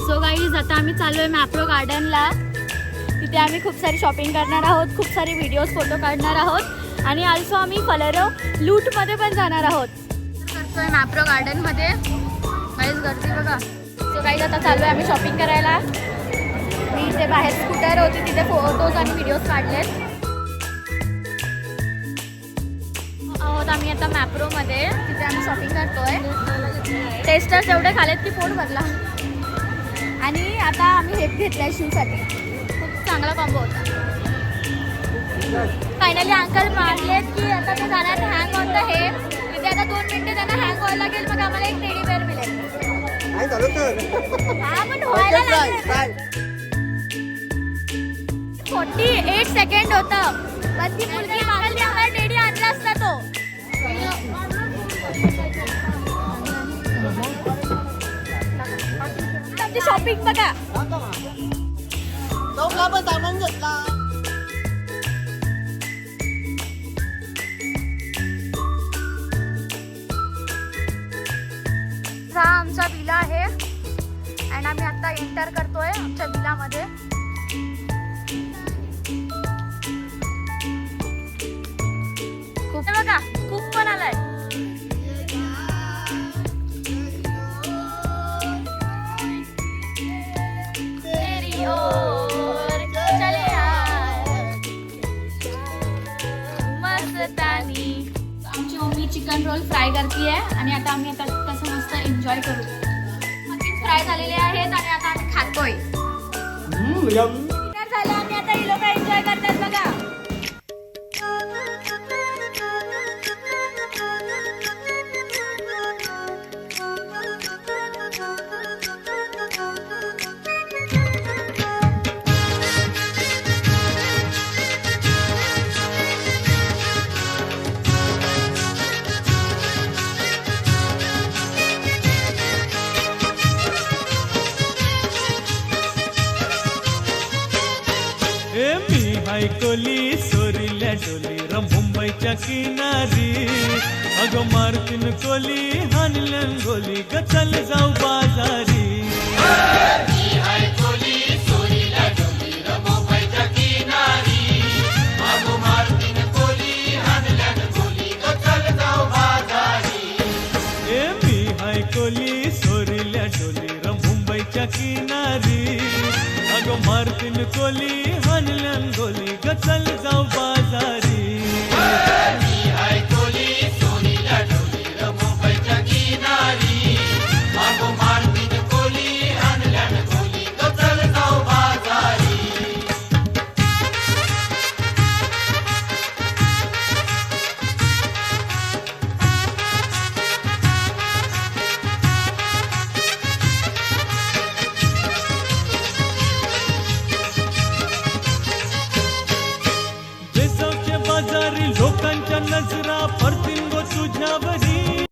So guys आता आम्ही चाललो आहे मॅप्रो गार्डनला. तिथे आम्ही खूप सारी शॉपिंग करणार आहोत, खूप सारे व्हिडिओज फोटो काढणार आहोत आणि ऑल्सो आम्ही फलरो लूटमध्ये पण जाणार आहोत. करतोय मॅप्रो गार्डनमध्ये. गाईज गर्दी बघा. सो गाईज आता चाललो आहे आम्ही शॉपिंग करायला. मी इथे बाहेर स्कूटर होती तिथे फोटोज आणि व्हिडिओज काढलेत. आहोत आम्ही आता मॅप्रोमध्ये. तिथे आम्ही शॉपिंग करतोय. टेस्टर्स एवढे खालेत की पोट भरला. आणि आता आम्ही हेप घेतलाय शूसाठी. खूप चांगला कॉम्बो होता. फायनली अंकल मानलेत की आता ते जाणार हँग ऑन द हेप. तिथे आता 2 मिनिटं त्यांना हँग व्हायला लागेल. मग आम्हाला एक टेडी बेअर मिळेल. हा पण व्हायला लागेल. 48 सेकंड होतं. पण ती मुलगी अंकलने आम्हाला टेडी आणला असता तो. आमची शॉपिंग बघा. सामान घेतला. हा आमचा विला आहे आणि आम्ही आता एंटर करतोय आमच्या विलामध्ये. खूप बघा खूप पण आलाय. आमची मम्मी चिकन रोल फ्राय करते आहे आणि आता आम्ही आता कसं मस्त एन्जॉय करू. फ्राय झालेले आहेत आणि आता आम्ही खातोय. झालं आणि आता ही लोक एन्जॉय करतात बघा. मी हायकोली सोरील्या डोली र मुंबईच्या किनारी. अगं मारतीन कोली हानल्यान गोली ग चल जाऊ बाजारी. मी हायकोली सोरील्या डोली र मुंबईच्या किनारी. अगं मारतीन कोली हानल्यान गोली ग चल जाऊ बाजारी. मी हायकोली सोरील्या डोली र मुंबईच्या किनारी. अगं मारतीन कोली हानल्यान गोली ग चल जाऊ बाजारी. मी हायकोली सोनील्या डोली र मुंबईच्या किनारी. अगं मारतीन कोली हानल्यान गोली ग चल जाऊ बाजारी. लोकांच्या नजरा परतीन गो तुझ्यावरी.